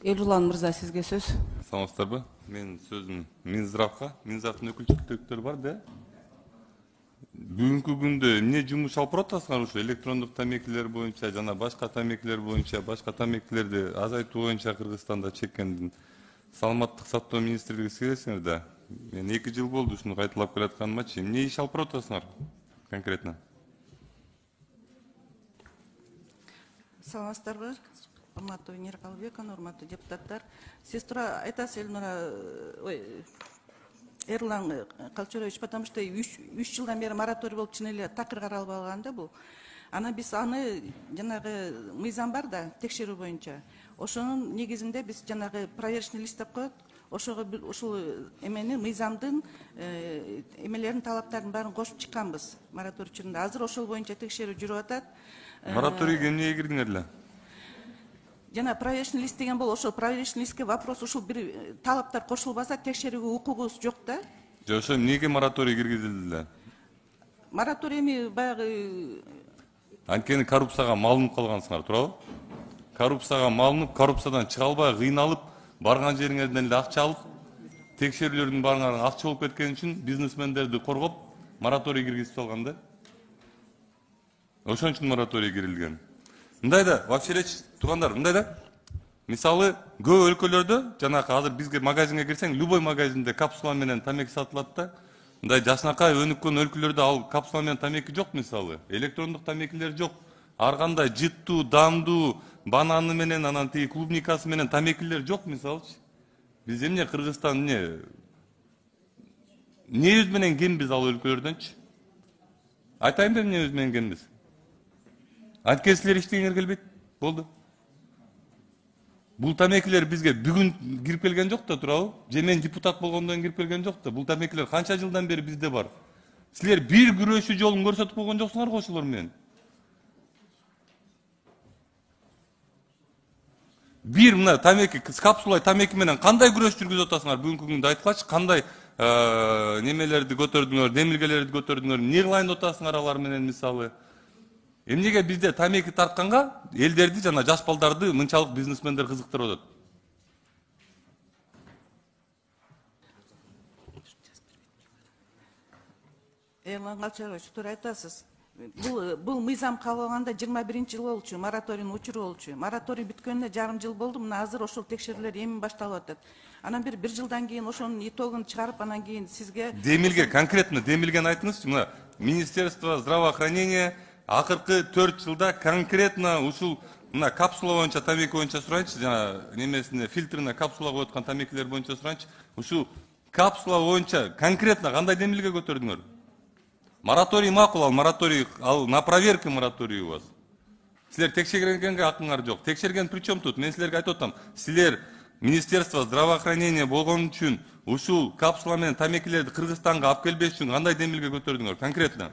Элулан мырза, сизге сөз. Саламатсыздарбы? Мен сөзім Минздравка, Минздравдын өкүлчүлүктөр бар да. Бүгүнкү күндө эмне жумуш алып баратасыңар ушу электрондук тамекилер боюнча жана башка тамекилер боюнча, башка тамекилерди азайтуу боюнча Кыргызстанда чеккен саламаттык сактоо министрлиги сиңер да. Мен 2 жыл болду ушуну кайталап келатканымачы. Эмне иш алып баратасыңар конкретно? Саламатсыздарбы, урматтуу Венера Калыбековна, урматтуу депутаттар. Сиз туура айтасыз, Элнура, Эрлан Калчарович, потому что 3 жылдан бери мораторий болуп чын эле такыр каралып алган да бул. Анан биз аны жанагы мыйзам бар да, текшерүү боюнча. Ошонун негизинде биз жанагы проверочный лист деп коет. Ошого ушул эмени мыйзамдын эмелерин талаптарын баарын кошуп чыкканбыз мораторий учурунда. Азыр ошол боюнча текшерүү жүрүп атат. Мораторийге эмнеге кирдиңер эле? Жана проверочный лист деген бол ошол проверочный листке вопрос ушул бир талаптар кошулбаса текшерүүгө укугубуз жок да. Же ошо эмнеге мораторий киргизилди эле? Мораторий эми баягы Анткени коррупцияга малынып калгансыңар, туурабы? Коррупцияга малынып, коррупциядан чыга албай, кыйналып, барган жериңерден эле акча алып, текшерүүлөрдүн баарыңар акча болуп кеткен үчүн бизнесмендерди коргоп, мораторий киргизип алган да. Ошон үчүн мораторий кирилген. Мындай да, вообще элечи, туугандар, мындай да. Мисалы, көп өлкөлөрдө, жанакы азыр бизге магазинге кирсең, любой магазинде капсула менен тамеки сатылат да. Мындай жашынакай өнүккөн өлкөлөрдө ал капсула менен тамеки жок, мисалы. Электрондук тамекилер жок. Ар кандай жыттуу, дамдуу, бананы менен, анан тиги клубникасы менен тамекилер жок, мисалычы. Биз эмне Кыргызстан эмне жүз менен кембиз ал өлкөлөрдөнчү? Айтайынбы эмне жүз менен кембиз? Анткени силер иштегиңер келбейт, болду. Бул тамекилер бизге бүгүн кирип келген жок да, туурабы? Же мен депутат болгондон кирип келген жок да. Бул тамекилер канча жылдан бери бизде бар. Силер бир күрөшүү жолун көрсөтүп койгон жоксуңар го ошолор менен. Бир мына тамеки, капсула тамеки менен кандай күрөш жүргүзүп атасыңар? Бүгүнкү күндө айткылачы, кандай немелерди көтөрдүңөр, демилгелерди көтөрдүңөр, эмне кылайын деп атасыңар алар менен, мисалы? Эмнеге бизде тамеки тартканга элдерди жана жаш балдарды мынчалык бизнесмендер кызыктырып атат? Эрлан Калчарович, туура айтасыз. Бул мыйзам кабыл алганда 21-жыл болчу, мораторийдин учуру болчу. Мораторий бүткөнүнө жарым жыл болду. Мына азыр ошол текшерүүлөр эми башталып атат. Анан бир жылдан кийин ошонун итогун чыгарып, анан кийин сизге Демилге, конкретно демилгени айтыңызчы. Мына Министерство здравоохранения акыркы 4 жылда конкретно ушул мына капсула боюнча тамеки боюнча сурайынчы, жана немесине фильтрине капсула коюп аткан тамекилер боюнча сурайынчы. Ушул капсула боюнча конкретно кандай демилге көтөрдүңөр? Мораторий макул, ал мораторий, ал на проверке мораторий у вас. Силер текшергенге акыңар жок. Текшерген причем тут? Мен силерге айтып атам. Силер Министерство здравоохранения болгон үчүн ушул капсула менен тамекилерди Кыргызстанга алып келбеш үчүн кандай демилге көтөрдүңөр конкретно?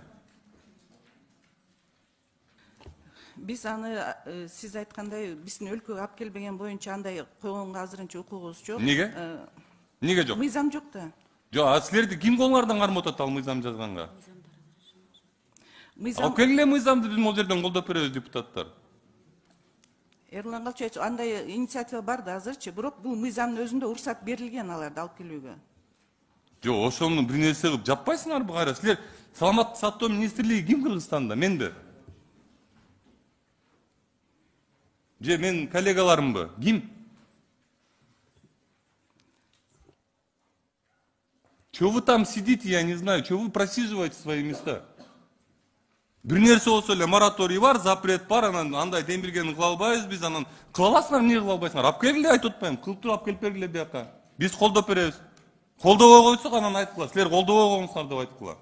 биз аны сиз айткандай биздин өлкөгө алып келбеген боюнча андай койгонго азырынча укугубуз жок. Неге? Неге жок? Мыйзам жок да. Жок, силерди ким колуңардан кармап атат ал мыйзам жазганга? Мыйзам Алып келгиле мыйзамды, биз могул жерден колдоп беребиз, депутаттар. Эрлан Калчарович, андай инициатива бар да азырчы, бирок бул мыйзамдын өзүндө уруксат берилген аларды алып келүүгө. Жок, ошону бир нерсе кылып жаппайсыңарбы кайра? Силер саламаттык сактоо министрлиги ким Кыргызстанда? Менби? Же мен коллегаларымбы? Ким? Чего вы там сидите, я не знаю, чего вы просиживаете свои места? Бир нерсе болсо эле мораторий бар, запрет бар, анан андай демилгени кыла албайбыз биз, анан кыла аласыңар, эмне кыла албайсыңар? Алып келгиле, айтып атпаймынбы? Кылып туруп алып келип бергиле бияка. Биз колдоп беребиз. Колдобой койсок анан айткыла. Силер колдобой койгонсуңар деп айткыла.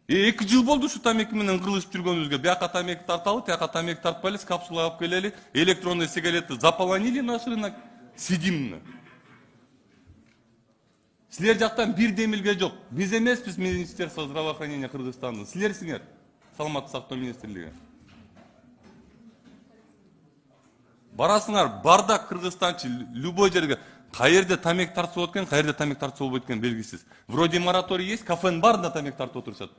2 жыл болду ушу тамеки менен кырылышып жүргөнүбүзгө. Бияка тамеки тарталы, тияка тамеки тартпайлы, капсула алып келели, электронный сигареты заполонили наш рынок. Сидим. Силер жактан бир демилге жок. Биз эмеспиз Министерство здравоохранения Кыргызстандын. Силерсиңер, саламаттык сактоо министрлиги. Барасыңар, бардак Кыргызстанчы, любой жерге. Каерде тамек тартып откен, каерде тамек тартып болбойт экен белгисиз. Вроде мораторий есть, кафенин баарында тамек тартып отурушат.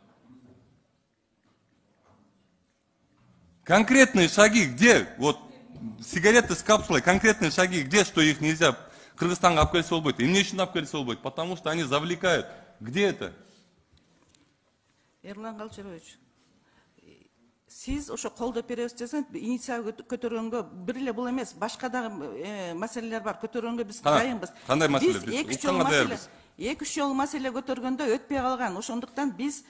Конкретные шаги где? Вот сигареты с капсулой, конкретные шаги, где, что их нельзя Кыргызстанга алып келсе болбойт. Эмне үчүн алып келсе болбойт? Потому что они завлекают. Где это? Эрлан Калчарович, сиз ошо колдоп беребиз десеңиз, инициатива көтөргөнгө бир эле бул эмес, башка дагы маселелер бар. Көтөргөнгө биз дайынбыз. Кандай маселе? Биз 2-3 жолу маселе көтөргөндө өтпөй калган. Ошондуктан биз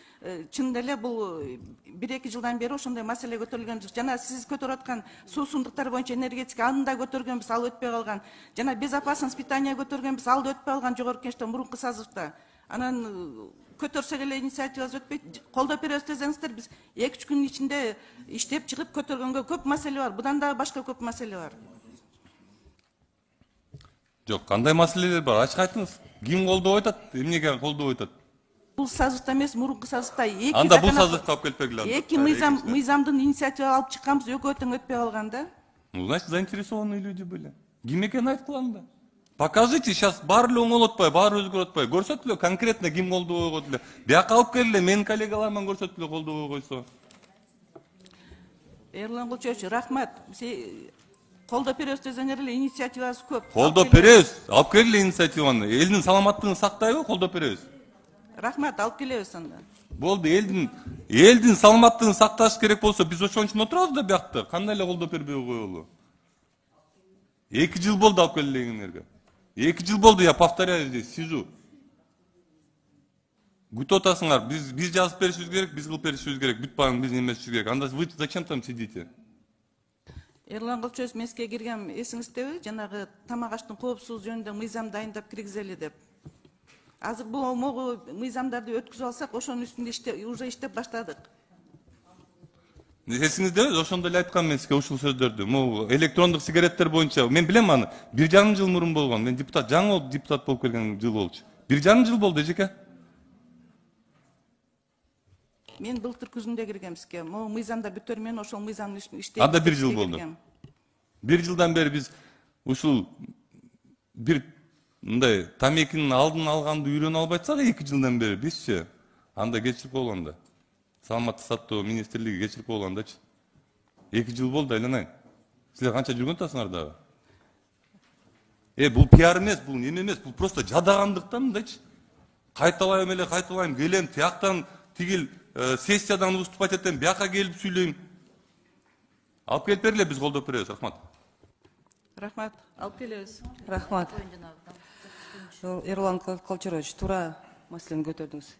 чын эле бул 1-2 жылдан бери ошондой маселе көтөрүлгөн жок. Жана сиз көтөрүп аткан суусундуктар боюнча энергетика аны да көтөргөнбүз, ал өтпөй калган. Жана безопасность питания көтөргөнбүз, ал да өтпөй калган жогорку кеңеште мурунку созывда. Анан көтөрсөк эле инициативабыз өтпөйт. Колдоп беребиз десеңиздер, биз 2-3 күнүн ичинде иштеп чыгып көтөргөнгө көп маселе бар. Будан дагы башка көп маселе бар. Жок, кандай маселелер бар? Ачык айтыңыз. Ким колдоп атат? Эмнеге колдоп атат? Бул созывда эмес, мурунку созывда Анда бул созывга алып келип бергиле. Эки мыйзамдын инициатива алып чыкканбыз, экөө тең өтпөй калган да. Ну, значит, заинтересованные люди были. Ким экенин айткыла анда. Покажите, сейчас баары эле оңолуп атпайбы, баары өзгөрүп атпайбы. Көрсөтүлө конкретно ким колдобой койду. Бияка алып келгиле, менин коллегалар менен көрсөтүлө колдобой койсо. Эрлан Кулчевич, рахмат. Колдоп беребиз десеңер эле инициативасы көп. Колдоп беребиз, алып келгиле инициативаны. Элдин саламаттыгын сактайбы, колдоп беребиз. Рахмат, алып келебиз анда. Болду, элдин саламаттыгын сакташ керек болсо, биз ошон үчүн отурабыз да биякта. Кандай эле колдоп бербей коелу. 2 жыл болду алып келгениңерге. 2 жыл болду, я повторяю здесь, сижу. Күтүп атасыңар, биз жазып беришибиз керек, биз кылып беришибиз керек, бүт баарын биз эмесибиз керек. Анда вы зачем там сидите? Эрлан Кулчевич, мен сизге киргем, эсиңиздеби? Жанагы тамак аштын коопсуздугу жөнүндө мыйзам дайындап киргизели деп. Азыр бул могу мыйзамдарды өткүзүп алсак, ошонун үстүндө уже иштеп баштадык. Эсиңиздеби? Ошондо эле айткам мен сизге ушул сөздөрдү. Могу электрондук сигареттер боюнча мен билем аны. 1,5 жыл мурун болгон. Мен жаңы депутат болуп келген жыл болчу. 1,5 жыл болду, эжеке. Мен былтыр күзүндө киргем сизге. Могу мыйзамда бүтөр менен ошол мыйзамдын үстүндө иштеп. Анда 1 жыл болду. 1 жылдан бери биз ушул бир мындай тамекинин алдын алганды үйрөнүп албайтсак 2 жылдан бери бизчи анда кечирип койгонда. Саламаттык сактоо министрлиги кечирип койгондачы. 2 жыл болду, айланайын. Силер канча жүргөн атасыңар дагы? Бул пиар эмес, бул неме эмес, бул просто жадагандыктан мындайчы. Кайталайм, келем, тияктан тигил сессиядан выступать этем, бияка келип сүйлөйм. Алып келип бергиле, биз колдоп беребиз. Рахмат. Рахмат, алып келебиз. Рахмат. Эрлан Калчарович, туура маселени көтөрдүңүз.